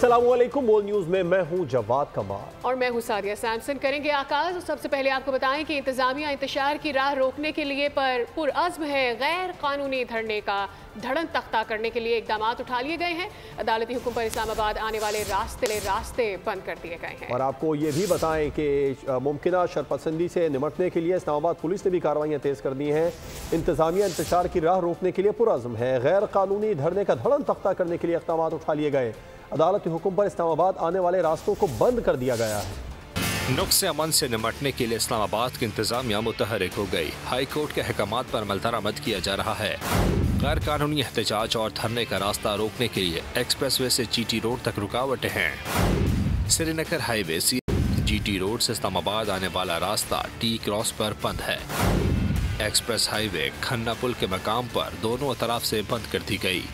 अस्सलामुअलैकुम। बोल न्यूज में मैं हूं जवाद कमाल और मैं हूं सादिया सैमसन। करेंगे आगाज। सबसे पहले आपको बताएं कि इंतजामिया इंतशार की राह रोकने के लिए पुरअज़्म है। गैर कानूनी धरने का धड़न तख्ता करने के लिए इकदाम उठा लिए गए हैं। अदालती हुक्म पर इस्लामाबाद आने वाले रास्ते बंद कर दिए गए हैं। और आपको ये भी बताएं कि मुमकिना शरपसंदी से निमटने के लिए इस्लामाबाद पुलिस ने भी कार्रवाइयाँ तेज कर दी हैं। इंतजामिया इंतशार की राह रोकने के लिए पुरअज़्म है। गैर कानूनी धरने का धड़न तख्ता करने के लिए इकदाम उठा लिए गए। अदालती हुक्म पर इस्लामाबाद आने वाले रास्तों को बंद कर दिया गया है। नुक्स अमन से निमटने के लिए इस्लामाबाद की इंतजामिया मुतहरिक हो गई। हाई कोर्ट के अहकामात पर अमल दरामद किया जा रहा है। गैर कानूनी एहतजाज और धरने का रास्ता रोकने के लिए एक्सप्रेस वे से जीटी रोड तक रुकावटें हैं। श्रीनगर हाईवे जीटी रोड से इस्लामाबाद आने वाला रास्ता टी क्रॉस पर बंद है। एक्सप्रेस हाईवे खन्ना पुल के मकाम पर दोनों तरफ से बंद कर दी गई।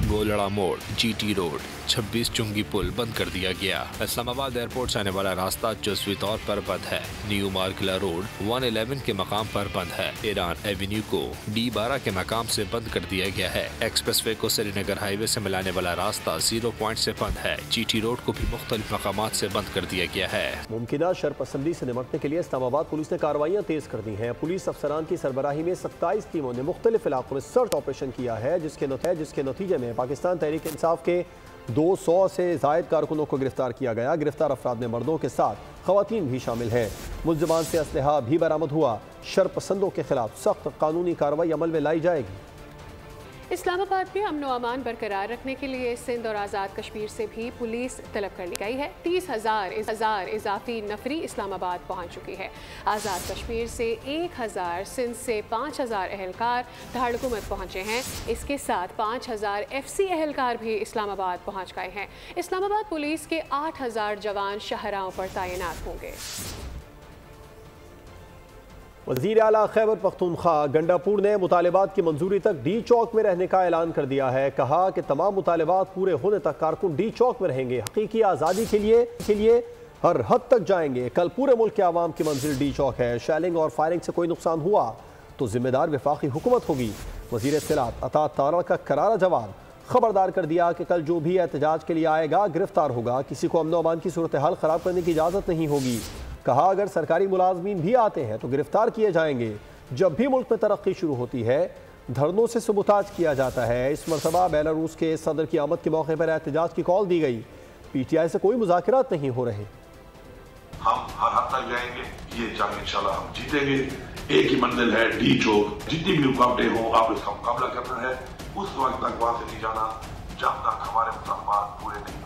गोलड़ा मोड़, जीटी रोड, 26 चुंगी पुल बंद कर दिया गया। इस्लामाबाद एयरपोर्ट से आने वाला रास्ता जुज़वी तौर पर बंद है। न्यू मार्किला रोड 111 के मकाम पर बंद है। ईरान एवेन्यू को D12 के मकाम से बंद कर दिया गया है। एक्सप्रेसवे को श्रीनगर हाईवे से मिलाने वाला रास्ता 0 पॉइंट से बंद है। जीटी रोड को भी मुख्तलिफ मकामात से बंद कर दिया गया है। मुमकिना शरपसंदी से निमटने के लिए इस्लामाबाद पुलिस ने कार्रवाइयाँ तेज कर दी हैं। पुलिस अफसरान की सरबराही में 27 टीमों ने मुख्तलिफ इलाकों में सर्च ऑपरेशन किया है, जिसके नतीजे में पाकिस्तान तहरीक इंसाफ के 200 से जायद कारकुनों को गिरफ्तार किया गया। गिरफ्तार अफराद में मर्दों के साथ खवातीन भी शामिल हैं। मुल्ज़िमान से असलहा भी बरामद हुआ। शरपसंदों के खिलाफ सख्त कानूनी कार्रवाई अमल में लाई जाएगी। इस्लामाबाद में अमन व अमान बरकरार रखने के लिए सिंध और आज़ाद कश्मीर से भी पुलिस तलब कर ली गई है। 30,000 इजाफी नफरी इस्लामाबाद पहुंच चुकी है। आज़ाद कश्मीर से 1,000, सिंध से 5,000 अहलकार दारुल-हुकूमत पहुंचे हैं। इसके साथ 5,000 FC अहलकार भी इस्लामाबाद पहुंच गए हैं। इस्लामाबाद पुलिस के 8,000 जवान शाहराहों पर तैनात होंगे। वज़ीर आला खैबर पख्तूनख्वा गंडापुर ने मुतालिबात की मंजूरी तक डी चौक में रहने का ऐलान कर दिया है। कहा कि तमाम मुतालिबात पूरे होने तक कारकुन डी चौक में रहेंगे। हकीकी आज़ादी के लिए हर हद तक जाएंगे। कल पूरे मुल्क के आवाम की मंजिल डी चौक है। शेलिंग और फायरिंग से कोई नुकसान हुआ तो जिम्मेदार वफाकी हुकूमत होगी। वज़ीर इत्तलात अता तारा का करारा जवाब। खबरदार कर दिया कि कल जो भी एहतजाज के लिए आएगा गिरफ्तार होगा। किसी को अमन व अमान की सूरत हाल ख़राब करने की इजाज़त नहीं होगी। कहा अगर सरकारी मुलाजमीन भी आते हैं तो गिरफ्तार किए जाएंगे। जब भी मुल्क में तरक्की शुरू होती है धरनों से सबूताज किया जाता है। इस मरतबा बेलारूस के सदर की आमद के मौके पर एहतजाज की कॉल दी गई। PTI से कोई मुज़ाकरात नहीं हो रहे। हम हर हद तक जाएंगे, ये जंग इंशाल्लाह हम जीतेंगे। एक ही मंजिल है डी चौक। जितनी भी रुकावटें हो आप इसका मुकाबला करना है। उस वक्त तक वहां से नहीं जाना जब तक हमारे मुतालबात पूरे नहीं होंगे।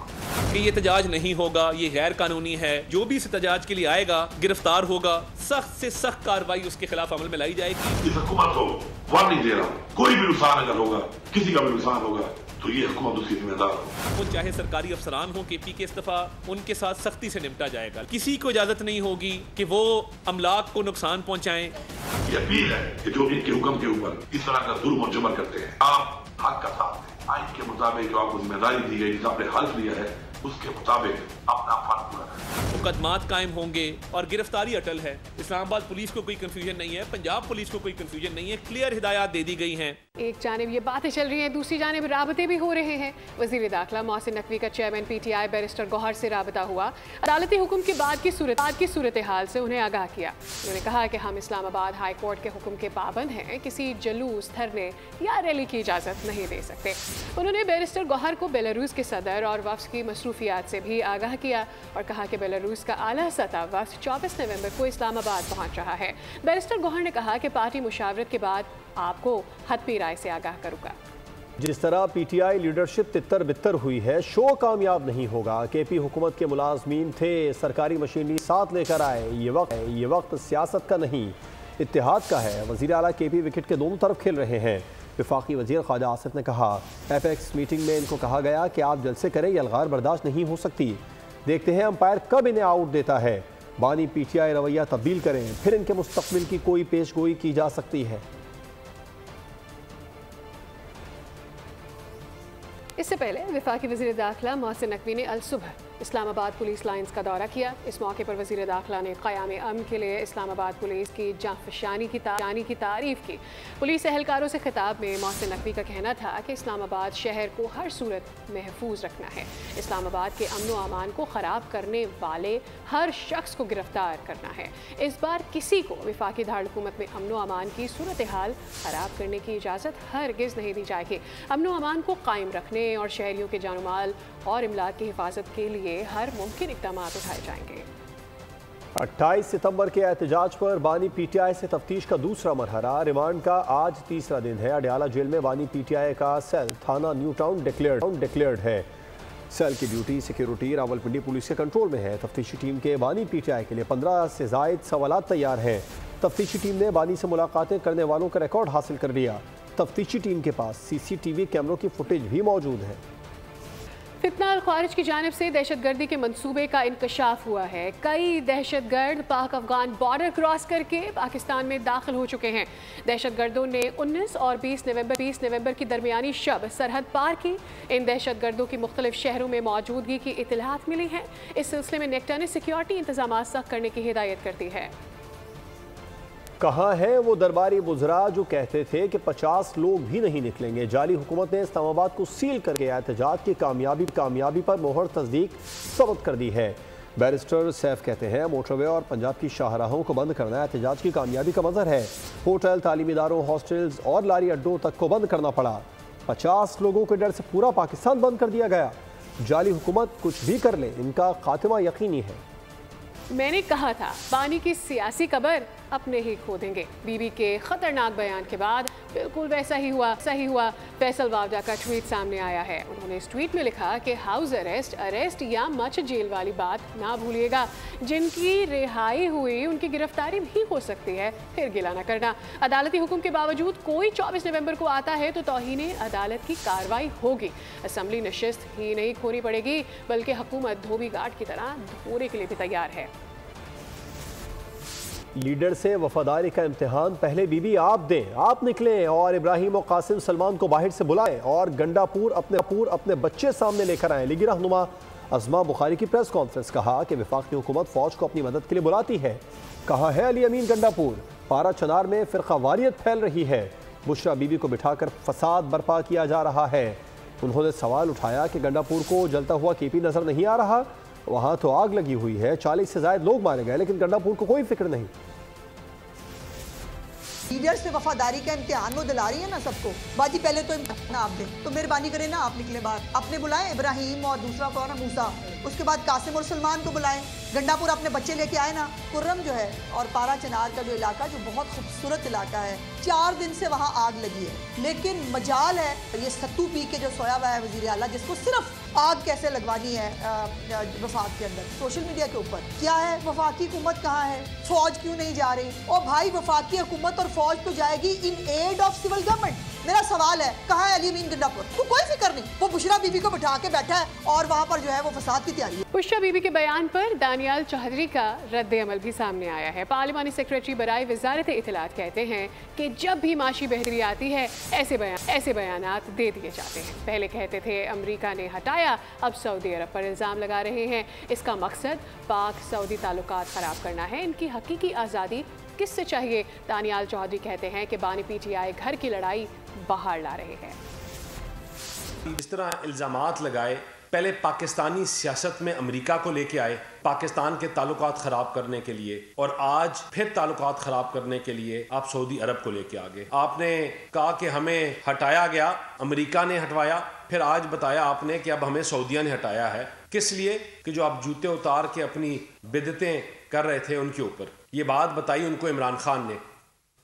कि ये एहतजाज नहीं होगा, ये गैर कानूनी है। जो भी इस एहतजाज के लिए आएगा गिरफ्तार होगा। सख्त से सख्त कार्रवाई उसके खिलाफ अमल में लाई जाएगी। इस हुकूमत को वार्निंग दे रहा हूँ, कोई भी नुकसान अगर होगा, किसी का भी नुकसान होगा तो ये हुकूमत उसकी जिम्मेदार हो। वो चाहे सरकारी अफसरान हो KP के इस्तीफा, उनके साथ सख्ती से निपटा जाएगा। किसी को इजाजत नहीं होगी कि वो अमलाक को नुकसान पहुंचाएं। ये अपील है कि जो इनके हुक्म के ऊपर इस तरह का जुल्म और जबर करते हैं, आप हक का साथ दें। आइन के मुताबिक जो आपको जिम्मेदारी दी गई, जिसे आपने हल्फ लिया है, उसके मुताबिक अपना फर्ज पूरा करें। मुकदमात कायम होंगे और गिरफ्तारी अटल है। इस्लामाबाद पुलिस को कोई कंफ्यूजन नहीं है, पंजाब पुलिस को कोई कंफ्यूजन नहीं है। क्लियर हिदायत दे दी गई हैं। एक जानिब ये बातें चल रही हैं, दूसरी जानिब राबते भी हो रहे हैं। वज़ीर दाखिला मोहसिन नकवी का चेयरमैन PTI बैरिस्टर गौहर से राबता हुआ। अदालती हुक्म के बाद की सूरत हाल से उन्हें आगाह किया। उन्होंने कहा कि हम इस्लामाबाद हाई कोर्ट के हुक्म के पाबंद हैं, किसी जुलूस, धरने या रैली की इजाज़त नहीं दे सकते। उन्होंने बैरिस्टर गौहर को बेलारूस के सदर और वफ्द की मसरूफियात से भी आगाह किया और कहा कि बेलारूस का आला सतह वफ्द 24 नवंबर को इस्लामाबाद पहुंच रहा है। बैरिस्टर गौहर ने कहा कि पार्टी मुशावरत के बाद आपको हतमी राय से आगाह करूंगा। जिस तरह PTI लीडरशिप तितर बितर हुई है, शो कामयाब नहीं होगा। KP हुकूमत के मुलाजमीन थे, सरकारी मशीनरी साथ लेकर आए। ये वक्त सियासत का नहीं इत्तेहाद का है। वज़ीर आला KP विकेट के दोनों तरफ खेल रहे हैं। वफाकी वज़ीर ख्वाजा आसिफ ने कहा FX मीटिंग में इनको कहा गया कि आप जलसे करें, ये अलगार बर्दाश्त नहीं हो सकती। देखते हैं अंपायर कब इन्हें आउट देता है। बानी PTI रवैया तब्दील करें, फिर इनके मुस्तकबिल की कोई पेशगोई की जा सकती है। इससे पहले वफाकी वज़ीर दाखिला मोहसिन नकवी ने अल सुबह इस्लामाबाद पुलिस लाइन्स का दौरा किया। इस मौके पर वज़ीर दाखिला ने क़याम अमन के लिए इस्लामाबाद पुलिस की जांफशानी की तारीफ़ की। पुलिस एहलकारों से खिताब में मोहसिन नकवी का कहना था कि इस्लामाबाद शहर को हर सूरत महफूज रखना है। इस्लामाबाद के अमन व अमान को ख़राब करने वाले हर शख्स को गिरफ्तार करना है। इस बार किसी को वफाकी दारकूमत में अमन व अमान की सूरत हाल ख़राब करने की इजाज़त हरगिज़ नहीं दी जाएगी। अमन व अमान को कायम रखने और शहरियों के जान माल और इमलाक की हिफाजत के लिए हर मुमकिन इक़दाम उठाए जाएंगे। 28 सितंबर के एहतजाज पर बानी पीटीआई से तफ्तीश का दूसरा मरहला। रिमांड का आज तीसरा दिन है। अडयाला जेल में बानी पीटीआई का सेल थाना न्यू टाउन डिक्लेयर्ड है। सेल की ड्यूटी सिक्योरिटी रावलपिंडी पुलिस के कंट्रोल में है। तफ्तीशी टीम के बानी पीटीआई के लिए 15 से ज़ायद सवालात तैयार हैं। तफ्तीशी टीम ने बानी से मुलाकातें करने वालों का रिकॉर्ड हासिल कर लिया। तफ्तीशी टीम के पास सीसीटीवी कैमरों की फुटेज भी मौजूद है। फितना और ख़ारिज की जानिब से दहशतगर्दी के मंसूबे का इंकशाफ हुआ है। कई दहशतगर्द पाक अफगान बॉर्डर क्रॉस करके पाकिस्तान में दाखिल हो चुके हैं। दहशतगर्दों ने 19 और 20 नवंबर की दरमियानी शब सरहद पार की। इन दहशतगर्दों की मुख्तलिफ शहरों में मौजूदगी की इत्तलात मिली है। इस सिलसिले में नेक्टा ने सिक्योरिटी इंतजाम सख्त करने की हिदायत कर दी है। कहाँ है वो दरबारी बुज़रा जो कहते थे कि 50 लोग भी नहीं निकलेंगे। जाली हुकूमत ने इस्लामाबाद को सील करके एहतजाज की कामयाबी पर मोहर तस्दीक सबूत कर दी है। बैरिस्टर सैफ कहते हैं मोटरवे और पंजाब की शाहराहों को बंद करना एहतजाज की कामयाबी का मंजर है। होटल, तालीमी इदारों, हॉस्टल्स और लारी अड्डों तक को बंद करना पड़ा। 50 लोगों के डर से पूरा पाकिस्तान बंद कर दिया गया। जाली हुकूमत कुछ भी कर ले, इनका खात्मा यकीनी है। मैंने कहा था बानी की सियासी कबर अपने ही खो देंगे। बीबी के खतरनाक बयान के बाद बिल्कुल वैसा ही हुआ। फैसल वावडा का ट्वीट सामने आया है। उन्होंने इस ट्वीट में लिखा कि हाउस अरेस्ट या मच जेल वाली बात ना भूलिएगा। जिनकी रिहाई हुई उनकी गिरफ्तारी भी हो सकती है, फिर गिला न करना। अदालती हुक्म के बावजूद कोई 24 नवंबर को आता है तो तौहीन अदालत की कार्रवाई होगी। असम्बली नशिस्त ही नहीं खोनी पड़ेगी, बल्कि हुकूमत धोबी घाट की तरह धोने के लिए भी तैयार है। लीडर से वफादारी का इम्तिहान पहले बीबी आप दें। आप निकलें और इब्राहिम और कासिम सलमान को बाहर से बुलाएं और गंडापुर अपने बच्चे सामने लेकर आएं। लीगी रहनुमा अज़मा बुखारी की प्रेस कॉन्फ्रेंस। कहा कि वफाकी हुकूमत फौज को अपनी मदद के लिए बुलाती है। कहा है अली अमीन गंडापुर। पारा चनार में फ़िरक़ावारियत फैल रही है। बुशरा बीबी को बिठाकर फसाद बर्पा किया जा रहा है। उन्होंने सवाल उठाया कि गंडापुर को जलता हुआ केपी नजर नहीं आ रहा। वहां तो आग लगी हुई है, 40 से ज्यादा लोग मारे गए, लेकिन गंडापुर को कोई फिक्र नहीं। लीडर से वफादारी का इम्तिहान वो दिला रही है ना सबको। बाजी पहले तो इम्तिहान आप दें, तो मेहरबानी करें ना आप निकले बाहर। आपने बुलाए इब्राहिम और दूसरा कौन है मूसा, उसके बाद कासिम और सलमान को बुलाएं। गंडापुर अपने बच्चे लेके आए ना। कुर्रम जो है और पारा चनार का जो इलाका जो बहुत खूबसूरत इलाका है, 4 दिन से वहाँ आग लगी है। लेकिन मजाल है ये सत्तू पी के जो सोया हुआ है वज़ीर आला, जिसको सिर्फ आग कैसे लगवानी है वफाक के अंदर, सोशल मीडिया के ऊपर क्या है, वफाकी हुकूमत कहाँ है, फौज क्यों नहीं जा रही। और भाई वफाकी हुकूमत और फौज तो जाएगी in aid of civil government. मेरा सवाल है कहाँ है अली अमीन गंडापुर को? कोई फिक्र नहीं। वो बुशरा बीबी को बिठा के बैठा है और वहाँ पर जो है वो फसाद की तैयारी है। बुशरा बीबी के बयान पर दानियाल चौधरी का रद्द अमल भी सामने आया है। पार्लिमानी सेक्रेटरी बराए वजारत इत्तलात कहते हैं कि जब भी माशी बहरी आती है ऐसे बयानात दे दिए जाते हैं। पहले कहते थे अमरीका ने हटाया, अब सऊदी अरब पर इल्ज़ाम लगा रहे हैं। इसका मकसद पाक सऊदी ताल्लुकात ख़राब करना है। इनकी हकीकी आज़ादी किससे चाहिए? दानियाल चौधरी कहते हैं कि बानी पीटीआई घर की लड़ाई बाहर ला रहे हैं। इस तरह इल्ज़ामात लगाए, पहले पाकिस्तानी सियासत में अमेरिका को लेके आए पाकिस्तान के ताल्लुकात ख़राब करने के लिए, और आज फिर ताल्लुकात ख़राब करने के लिए आप सऊदी अरब को लेके आ गए। आपने कहा कि हमें हटाया गया, अमेरिका ने हटवाया, फिर आज बताया आपने कि अब हमें सऊदिया ने हटाया है। किस लिए? कि जो आप जूते उतार के अपनी बिदतें कर रहे थे उनके ऊपर। ये बात बताई उनको इमरान खान ने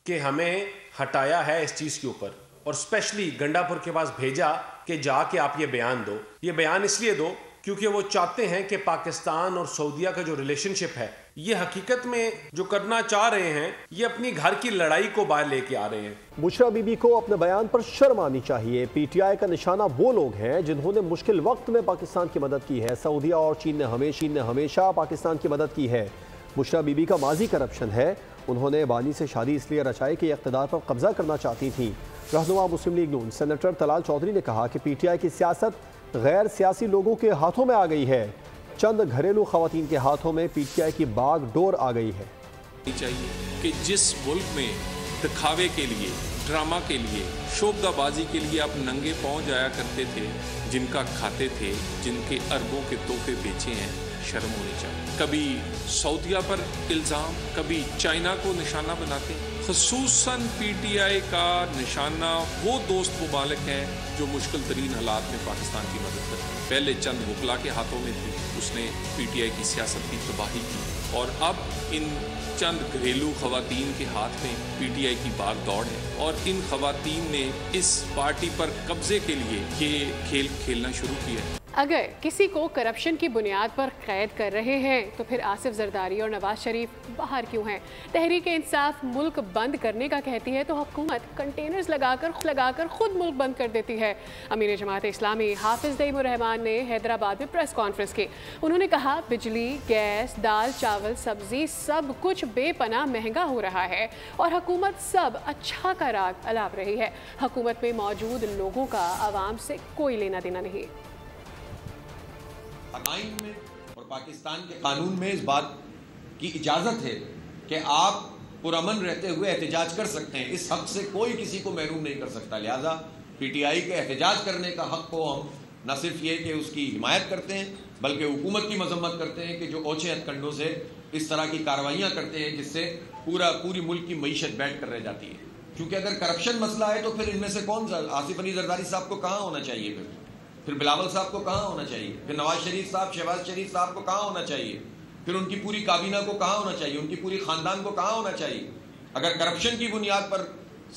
कि हमें हटाया है इस चीज़ के ऊपर, और स्पेशली गंडापुर के पास भेजा कि जाके आप ये बयान दो। ये बयान इसलिए दो क्योंकि वो चाहते हैं कि पाकिस्तान और सऊदिया का जो रिलेशनशिप है, ये हकीकत में जो करना चाह रहे हैं, ये अपनी घर की लड़ाई को बाहर लेके आ रहे हैं। बुशरा बीबी को अपने बयान पर शर्म आनी चाहिए। पीटीआई का निशाना वो लोग हैं जिन्होंने मुश्किल वक्त में पाकिस्तान की मदद की है। सऊदिया और चीन ने हमेशा पाकिस्तान की मदद की है। बुशरा बीबी का माजी करप्शन है। उन्होंने बानी से शादी इसलिए रचाई कि इक़्तिदार पर कब्जा करना चाहती थी। रहनुमा मुस्लिम लीग नून सेनेटर तलाल चौधरी ने कहा कि पीटीआई की सियासत गैर सियासी लोगों के हाथों में आ गई है। चंद घरेलू खवातीन के हाथों में पीटीआई की बागडोर आ गई है। चाहिए कि जिस मुल्क में दिखावे के लिए, ड्रामा के लिए, शोबदाबाजी के लिए आप नंगे पांव जाया करते थे, जिनका खाते थे, जिनके अरबों के तोहफे बेचे हैं, शर्म होनी चाहिए। कभी सऊदिया पर इल्ज़ाम, कभी चाइना को निशाना बनाते हैं। ख़ुसूसन पीटीआई का निशाना वो दोस्त मुबालिक है जो मुश्किल तरीन हालात में पाकिस्तान की मदद करते हैं। पहले चंद वकला के हाथों में थी, उसने पीटीआई की सियासत की तबाही की, और अब इन चंद घरेलू खवातीन के हाथ में पीटीआई की बाग दौड़ है, और इन खवातीन ने इस पार्टी पर कब्जे के लिए ये खेल खेलना शुरू किया है। अगर किसी को करप्शन की बुनियाद पर कैद कर रहे हैं तो फिर आसिफ जरदारी और नवाज शरीफ बाहर क्यों हैं? तहरीक इंसाफ मुल्क बंद करने का कहती है तो हुकूमत कंटेनर्स लगाकर खुद मुल्क बंद कर देती है। अमीर जमात इस्लामी हाफिज दईमुर रहमान ने हैदराबाद में प्रेस कॉन्फ्रेंस की। उन्होंने कहा बिजली, गैस, दाल, चावल, सब्जी सब कुछ बेपनाह महंगा हो रहा है और हुकूमत सब अच्छा का राग अलाप रही है। हुकूमत में मौजूद लोगों का आवाम से कोई लेना देना नहीं। आइन में और पाकिस्तान के कानून में इस बात की इजाज़त है कि आप पुरअमन रहते हुए एहतजाज कर सकते हैं। इस हक से कोई किसी को महरूम नहीं कर सकता। लिहाजा पीटीआई के एहतजाज करने का हक को हम न सिर्फ ये कि उसकी हिमायत करते हैं बल्कि हुकूमत की मजम्मत करते हैं कि जो ओछे हथकंडों से इस तरह की कार्रवाइयाँ करते हैं जिससे पूरी मुल्क की मईशत बैठ कर रह जाती है। क्योंकि अगर करप्शन मसला है तो फिर इनमें से कौन सा आसिफ अली जरदारी साहब को कहाँ होना चाहिए, फिर बिलावल साहब को कहाँ होना चाहिए, फिर नवाज शरीफ साहब, शहबाज शरीफ साहब को कहाँ होना चाहिए, फिर उनकी पूरी काबीना को कहाँ होना चाहिए, उनकी पूरी खानदान को कहाँ होना चाहिए? अगर करप्शन की बुनियाद पर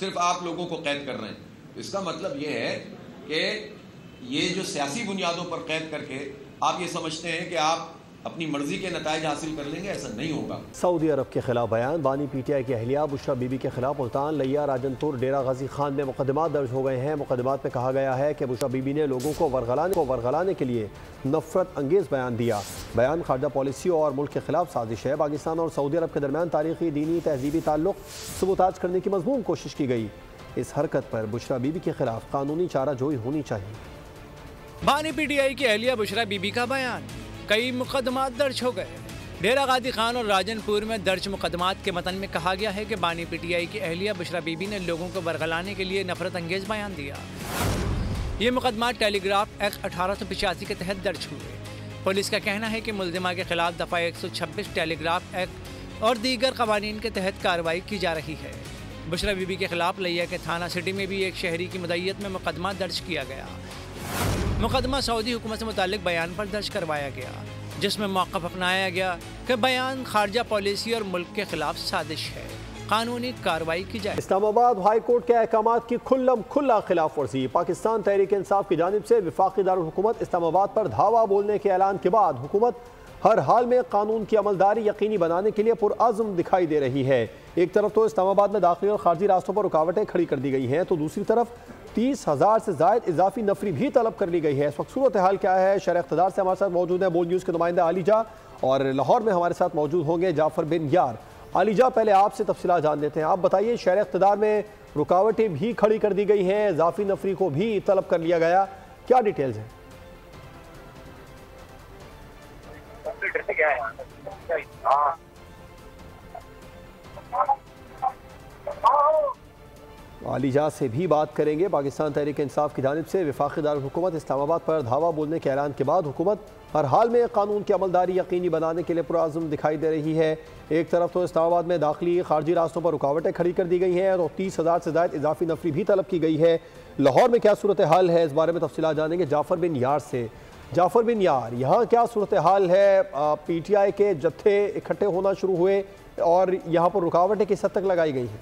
सिर्फ आप लोगों को कैद कर रहे हैं तो इसका मतलब ये है कि ये जो सियासी बुनियादों पर कैद करके आप ये समझते हैं कि आप अपनी मर्जी के नताइज हासिल कर लेंगे, ऐसा नहीं होगा। सऊदी अरब के खिलाफ बयान, बानी पीटीआई की अहलिया बुशरा बीबी के खिलाफ मुल्तान, लिया, राजनपुर, डेरा गाजी खान में मुकदमात दर्ज हो गए हैं। मुकदमात में कहा गया है कि बुशरा बीबी ने लोगों को वरगलाने के लिए नफरत अंगेज बयान दिया। बयान खारजा पॉलिसी और मुल्क के खिलाफ साजिश है। पाकिस्तान और सऊदी अरब के दरमियान तारीखी, दीनी, तहजीबी ताल्लुक सबूताज करने की मजमून कोशिश की गई। इस हरकत पर बुशरा बीबी के खिलाफ कानूनी चाराजोई होनी चाहिए। बानी पीटीआई की अहलिया बुशरा बीबी का बयान, कई मुकदमात दर्ज हो गए। डेरा गाजी खान और राजनपुर में दर्ज मुकदमात के मतन में कहा गया है कि बानी पीटीआई की अहलिया बुशरा बीबी ने लोगों को बरगलाने के लिए नफरत अंगेज बयान दिया। ये मुकदमात टेलीग्राफ एक्ट 1885 के तहत दर्ज हुए। पुलिस का कहना है कि मुल्जिमा के खिलाफ दफ़ा 126 टेलीग्राफ एक्ट और दीगर कवानीन के तहत कार्रवाई की जा रही है। बुशरा बीबी के खिलाफ लिया के थाना सिटी में भी एक शहरी की मुद्दत में मुकदमा दर्ज किया गया। मुकदमा सऊदी हुकूमत से मुतालिक बयान पर दर्ज करवाया गया, जिसमें मौक़िफ़ अपनाया गया कि बयान खारजा पॉलिसी और मुल्क के खिलाफ साजिश है, कानूनी कार्रवाई की जाए। इस्लामाबाद हाई कोर्ट के अहकामात की खुला खिलाफ वर्जी। पाकिस्तान तहरीक इंसाफ की जानिब से वफाकी दारुल हुकूमत इस्लामाबाद पर धावा बोलने के ऐलान के बाद हुकूमत हर हाल में कानून की अमलदारी यकीनी बनाने के लिए पुरअज़्म दिखाई दे रही है। एक तरफ तो इस्लामाबाद में दाखिली और खारजी रास्तों पर रुकावटें खड़ी कर दी गई हैं, तो दूसरी तरफ 30,000 से ज़ायद इजाफी नफरी भी तलब कर ली गई है। इस वक्त सूरत हाल क्या है? शरह इक़्तिदार से हमारे साथ मौजूद है बोल न्यूज़ के नुमाइंदा आलिजा, और लाहौर में हमारे साथ मौजूद होंगे जाफर बिन यार। आलिजा, पहले आपसे तफसीलात जान लेते हैं। आप बताइए, शरह इक़्तिदार में रुकावटें भी खड़ी कर दी गई हैं, इजाफी नफरी को भी तलब कर लिया गया, क्या डिटेल्स हैं? आलिजा से भी बात करेंगे। पाकिस्तान तहरीक इंसाफ की जानिब से वफाकी दारुल हुकूमत इस्लामाबाद पर धावा बोलने के ऐलान के बाद हुकूमत हर हाल में कानून की अमलदारी यकीनी बनाने के लिए पुरअज़्म दिखाई दे रही है। एक तरफ तो इस्लामाबाद में दाखिली खारजी रास्तों पर रुकावटें खड़ी कर दी गई हैं और 30,000 से ज़ायद इजाफी नफरी भी तलब की गई है। लाहौर में क्या सूरत हाल है, इस बारे में तफसीलात जानेंगे जाफर बिन यार से। जाफर बिन यार, यहाँ क्या सूरत हाल है? पीटीआई के जत्थे इकट्ठे होना शुरू हुए और यहाँ पर रुकावटें किस हद तक लगाई गई हैं?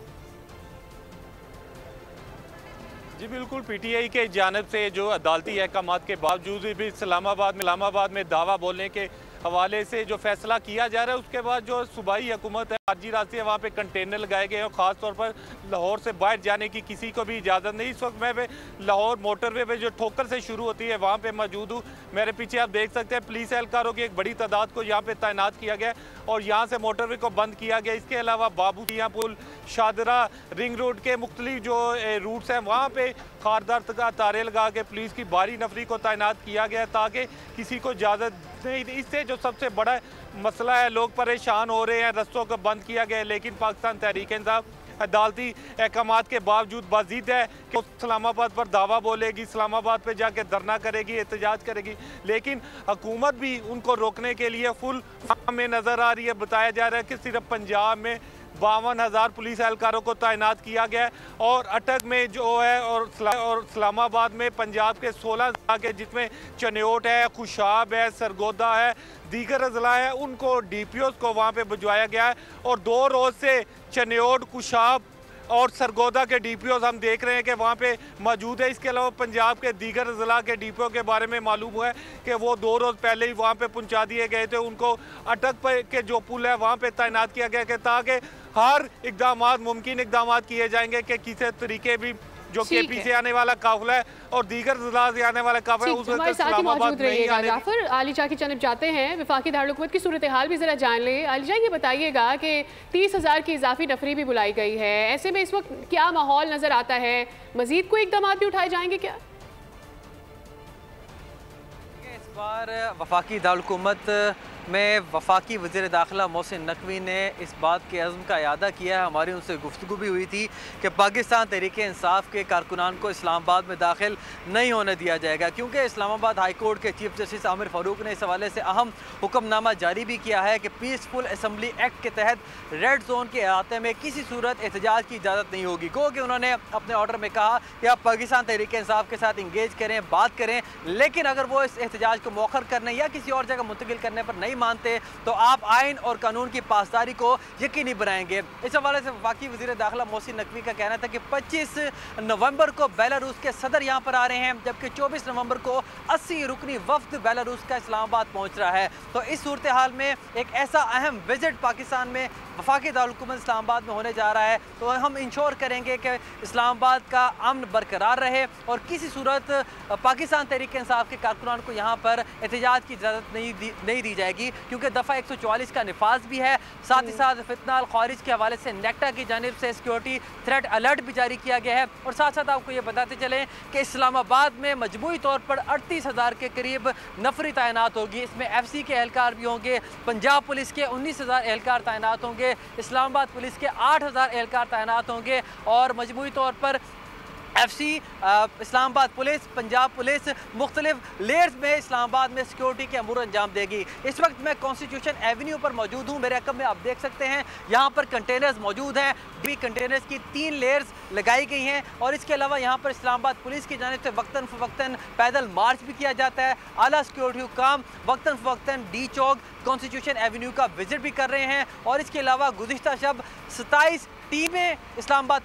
जी बिल्कुल, पीटीआई के जानिब से जो अदालती अहकामात के बावजूद भी इस्लामाबाद में दावा बोलने के हवाले से जो फैसला किया जा रहा है, उसके बाद जो सूबाई हुकूमत है खारजी रास्ते वहाँ पे कंटेनर लगाए गए और ख़ास तौर पर लाहौर से बाहर जाने की किसी को भी इजाज़त नहीं। इस वक्त मैं लाहौर मोटरवे पे जो ठोकर से शुरू होती है वहाँ पे मौजूद हूँ। मेरे पीछे आप देख सकते हैं पुलिस एहलकारों की एक बड़ी तादाद को यहाँ पे तैनात किया गया और यहाँ से मोटरवे को बंद किया गया। इसके अलावा बाबूसिया पुल, शादरा, रिंग रोड के मुख्तलिफ जो रूट्स हैं वहाँ पे खारदार तारे लगा के पुलिस की भारी नफरी को तैनात किया गया ताकि किसी को इजाज़त नहीं। इससे जो सबसे बड़ा मसला है, लोग परेशान हो रहे हैं, रस्तों को बंद किया गया। लेकिन पाकिस्तान तहरीक-ए-इंसाफ अदालती अहकामात के बावजूद बाजिद है कि इस्लामाबाद पर दावा बोलेगी, इस्लामाबाद पे जाके धरना करेगी, एहतजाज करेगी। लेकिन हुकूमत भी उनको रोकने के लिए फुल में नज़र आ रही है। बताया जा रहा है कि सिर्फ पंजाब में 52,000 पुलिस एहलकारों को तैनात किया गया है और अटक में जो है और इस्लामाबाद में पंजाब के 16 ज़िला के जिसमें चन्योट है, खुशाब है, सरगोदा है, दीगर अजला है, उनको DPOs को वहाँ पे भिजवाया गया है और 2 रोज़ से चन्योट, खुशाब और सरगोदा के DPOs हम देख रहे हैं कि वहाँ पे मौजूद है। इसके अलावा पंजाब के दीगर ज़िला के DPO के बारे में मालूम हुआ है कि वो 2 रोज़ पहले ही वहाँ पे पहुँचा दिए गए थे। उनको अटक पे के जो पुल है वहाँ पे तैनात किया गया ताकि हर इक़दामात मुमकिन इक़दामात किए जाएंगे कि किसी तरीके भी जो KP से आने वाला काफिला है और दीगर ज़िला से आने वाला काफिला है उसमें इस्लामाबाद नहीं आने। जाफर, आलिजा की जानब जाते हैं, वफाकी दारुल-हुकूमत की सूरत हाल भी ज़रा जान लें। आलिजा, ये बताइएगा कि 30,000 की इजाफी नफरी भी बुलाई गई है, ऐसे में इस वक्त क्या माहौल नज़र आता है? मजीद कोई इक़दाम भी उठाए जाएंगे क्या? इस बार वफाकी दारुल-हुकूमत में वफाकी वज़ीर दाखिला मोहसिन नकवी ने इस बात के अज़्म का इयादा किया है। हमारी उनसे गुफ्तगू भी हुई थी कि पाकिस्तान तहरीक इंसाफ के कारकुनान को इस्लामाबाद में दाखिल नहीं होने दिया जाएगा, क्योंकि इस्लामाबाद हाई कोर्ट के चीफ जस्टिस आमिर फ़ारूक ने इस हवाले से अहम हुक्मनामा जारी भी किया है कि पीसफुल असम्बली एक्ट के तहत रेड जोन के अहाते में किसी सूरत एहतजाज की इजाज़त नहीं होगी। गो कि उन्होंने अपने ऑर्डर में कहा कि आप पाकिस्तान तहरीक इंसाफ के साथ इंगेज करें, बात करें, लेकिन अगर वो इस एहतजाज को मौखर करने या किसी और जगह मुंतकिल करने पर नहीं मानते तो आप आइन और कानून की पासदारी को यकीनी बनाएंगे। इस हवाले से वफाकी वज़ीर दाखिला मोहसिन नकवी का कहना था कि 25 नवंबर को बेलारूस के सदर यहाँ पर आ रहे हैं, जबकि 24 नवंबर को 80 रुकनी वफ्द बेलारूस का इस्लामाबाद पहुँच रहा है। तो इस सूरत हाल में एक ऐसा अहम विजिट पाकिस्तान में वफाकी दारुल-हुकूमत इस्लामाबाद में होने जा रहा है, तो हम इंश्योर करेंगे कि इस्लामाबाद का अमन बरकरार रहे और किसी सूरत पाकिस्तान तहरीक इंसाफ के कारकुनान को यहाँ पर एहतजाज की इजाज़त नहीं दी जाएगी, क्योंकि दफ़ा 144 का निफाज भी है। साथ ही साथ फितना अल खारिज के हवाले से नेक्टा की जानिब से सिक्योरिटी थ्रेट अलर्ट भी जारी किया गया है। और साथ साथ आपको ये बताते चलें कि इस्लामाबाद में मजमूई तौर पर 38,000 के करीब नफरी तैनात होगी। इसमें FC के एहलकार भी होंगे, पंजाब पुलिस के 19,000 एहलकार तैनात होंगे, इस्लामाबाद पुलिस के 8,000 एहलकार तैनात होंगे और मजमूई तौर पर FC, Islamabad police, Punjab police मुख्तलिफ लेयर्स में इस्लामाबाद में सिक्योरिटी के अमूर अंजाम देगी। इस वक्त मैं कॉन्स्टिट्यूशन एवेन्यू पर मौजूद हूँ। मेरे अकब में आप देख सकते हैं यहाँ पर कंटेनर्स मौजूद हैं। कंटेनर्स की 3 लेयर्स लगाई गई हैं और इसके अलावा यहाँ पर इस्लामाबाद पुलिस की जानिब से वक्तन फ़वक्तन पैदल मार्च भी किया जाता है। आला सिक्योरिटी हुकाम वक्तन फ़वक्तन D चौक, कॉन्स्टिट्यूशन एवेन्यू का विजिट भी कर रहे हैं। और इसके अलावा गुज़िश्ता शब 27 टीमें इस्लामाबाद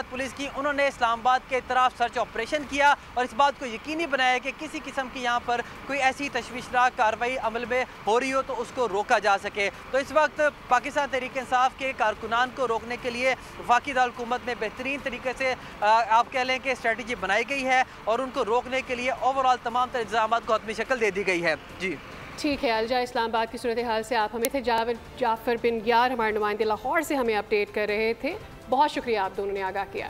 पुलिस की उन्होंने इस्लामाबाद के तरफ सर्च ऑपरेशन किया और इस बात को यकीनी बनाया कि किसी किस्म की यहाँ पर कोई ऐसी तशवीशनाक कार्रवाई अमल में हो रही हो तो उसको रोका जा सके। तो इस वक्त पाकिस्तान तहरीक इंसाफ के कारकुनान को रोकने के लिए वफाकी दारुल-हुकूमत में बेहतरीन तरीके से आप कह लें कि स्ट्रेटजी बनाई गई है और उनको रोकने के लिए ओवरऑल तमाम तर इंतज़ामात को हतमी शक्ल दे दी गई है। जी ठीक है आलिजा, इस्लामाबाद की सूरत हाल से आप हमें थे जाफर बिन यार हमारे नुमाइंदे लाहौर से हमें अपडेट कर रहे थे। बहुत शुक्रिया, आप दोनों ने आगाह किया।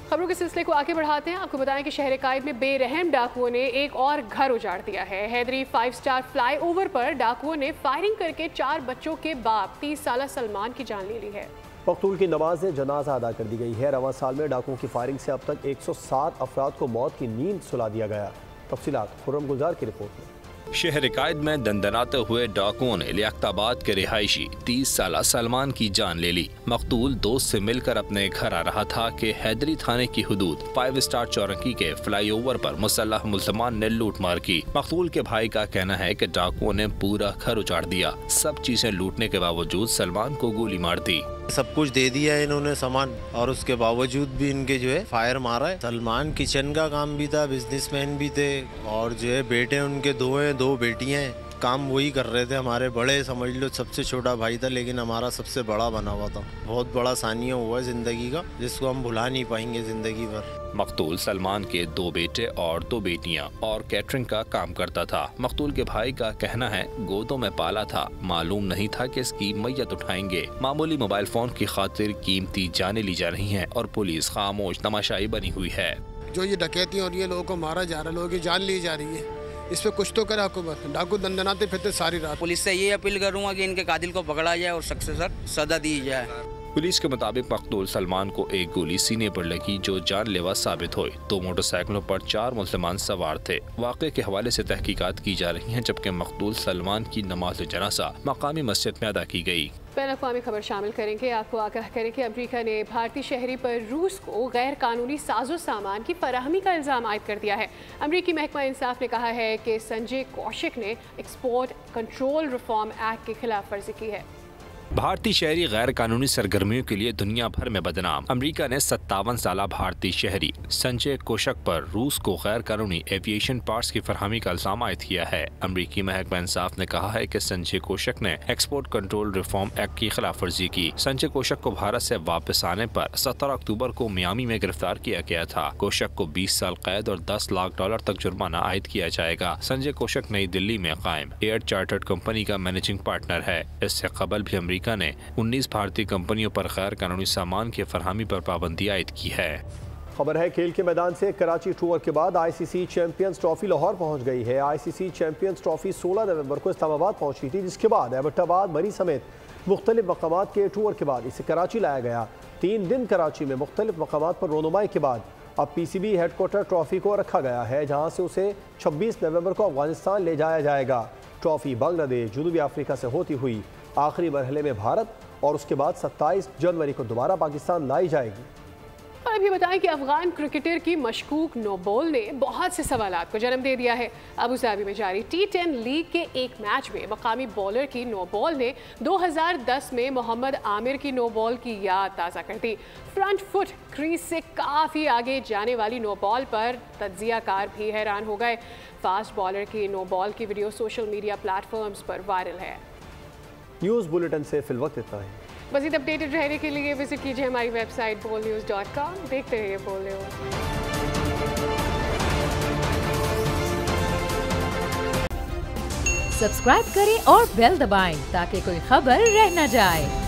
खबरों के सिलसिले को आगे बढ़ाते हैं। आपको बताएं कि शहर कायद में बेरहम डाकुओं ने एक और घर उजाड़ दिया है। हैदरी 5 स्टार फ्लाईओवर पर डाकुओं ने फायरिंग करके 4 बच्चों के बाप 30 साल सलमान की जान ले ली है। मकतूल की नमाज जनाजा अदा कर दी गई है। रवां साल में डाकुओं की फायरिंग से अब तक 107 अफराद को मौत की नींद सुला दिया गया। तफसीलात खुर्रम गुलजार की रिपोर्ट में। शहर कायद में दंदनाते हुए डाकुओं ने लियाकताबाद के रिहायशी 30 साल सलमान की जान ले ली। मकतूल दोस्त से मिलकर अपने घर आ रहा था कि हैदरी थाने की हुदूद 5 स्टार चौरंगी के फ्लाईओवर पर मुसल्लह मुल्ज़मान ने लूट मार की। मकतूल के भाई का कहना है कि डाकुओं ने पूरा घर उजाड़ दिया। सब चीजें लूटने के बावजूद सलमान को गोली मार दी। सब कुछ दे दिया इन्होंने सामान और उसके बावजूद भी इनके जो है फायर मारा है। सलमान किचन का काम भी था, बिजनेसमैन भी थे और जो है बेटे उनके 2 हैं, 2 बेटियां हैं। काम वही कर रहे थे, हमारे बड़े समझ लो, सबसे छोटा भाई था लेकिन हमारा सबसे बड़ा बना हुआ था। बहुत बड़ा सानिया हुआ है जिंदगी का, जिसको हम भुला नहीं पाएंगे जिंदगी भर। मकतूल सलमान के 2 बेटे और 2 बेटियां और कैटरिंग का काम करता था। मकतूल के भाई का कहना है, गोदों में पाला था, मालूम नहीं था कि इसकी मैयत उठाएंगे। मामूली मोबाइल फोन की खातिर कीमती जानें ली जा रही हैं और पुलिस खामोश तमाशाई बनी हुई है। जो ये डकैती हो रही है, लोगों को मारा जा रहा है, लोगों की जान ली जा रही है, इस पे कुछ तो करे हुकूमत। डाकू दंदनाते फिरते सारी रात। पुलिस से ये अपील करूंगा कि इनके कातिल को पकड़ा जाए और सख्त से सख्त सजा दी जाए। पुलिस के मुताबिक मकतूल सलमान को एक गोली सीने पर लगी जो जानलेवा साबित हुई। 2 मोटरसाइकिलों पर 4 मुसलमान सवार थे। वाक़े के हवाले से तहकीकात की जा रही हैं, जबकि मकतूल सलमान की नमाज जनाजा मकामी मस्जिद में अदा की गई। बैनुल-अक़वामी खबर शामिल करेंगे। आपको आगाह करें कि अमेरिका ने भारतीय शहरी पर रूस को गैर कानूनी साजो सामान की फराहमी का इल्ज़ाम आयद कर दिया है। अमेरिकी महकमा इंसाफ ने कहा है कि संजय कौशिक ने एक्सपोर्ट कंट्रोल रिफॉर्म एक्ट की खिलाफ वर्जी की है। भारतीय शहरी गैर कानूनी सरगर्मियों के लिए दुनिया भर में बदनाम। अमेरिका ने 57 साला भारतीय शहरी संजय कोशक पर रूस को गैर कानूनी एविएशन पार्ट्स की फरहमी का इल्जाम आयद किया है। अमेरिकी महकमा इंसाफ ने कहा है कि संजय कोशक ने एक्सपोर्ट कंट्रोल रिफॉर्म एक्ट की खिलाफ वर्जी की। संजय कोशक को भारत से वापस आने पर 17 अक्टूबर को मियामी में गिरफ्तार किया गया था। कोशक को 20 साल कैद और $10 लाख तक जुर्माना आयद किया जाएगा। संजय कोशक नई दिल्ली में कायम एयर चार्टर्ड कंपनी का मैनेजिंग पार्टनर है। इससे कबल भी अमेरिका ने 19 भारतीय कंपनियों पर गैर कानूनी सामान की फरहमी पर पाबंदी आयद की है। खबर है खेल के मैदान से। कराची टूर के बाद आईसीसी चैंपियंस ट्रॉफी लाहौर पहुंच गई है। आईसीसी चैंपियंस ट्रॉफी 16 नवंबर को इस्लामाबाद पहुंची थी, जिसके बाद एबटाबाद, मरी समेत मुख्तलिफ मकामात के टूर के बाद इसे कराची लाया गया। 3 दिन कराची में मुख्तलिफ मकामात पर रोनुमाई के बाद अब पीसीबी हेडक्वार्टर ट्रॉफी को रखा गया है, जहाँ से उसे 26 नवंबर को अफगानिस्तान ले जाया जाएगा। ट्रॉफी बांग्लादेश, जनूबी अफ्रीका से होती हुई आखिरी मरहले में भारत और उसके बाद 27 जनवरी को दोबारा पाकिस्तान लाई जाएगी। और अभी बताएं कि अफगान क्रिकेटर की मशकूक नो बॉल ने बहुत से सवालात को जन्म दे दिया है। अबू धाबी में जारी T10 लीग के एक मैच में मकामी बॉलर की नो बॉल ने 2010 में मोहम्मद आमिर की नो बॉल की याद ताज़ा कर दी। फ्रंट फुट क्रीज से काफ़ी आगे जाने वाली नो बॉल पर तज्जियाकार भी हैरान हो गए। फास्ट बॉलर की नो बॉल की वीडियो सोशल मीडिया प्लेटफॉर्म्स पर वायरल है। न्यूज़ बुलेटिन से फिलवक्त इतना है। मज़ीद अपडेटेड रहने के लिए विजिट कीजिए हमारी वेबसाइट bolnews.com। देखते रहिए बोल न्यूज़। सब्सक्राइब करें और बेल दबाएं ताकि कोई खबर रह न जाए।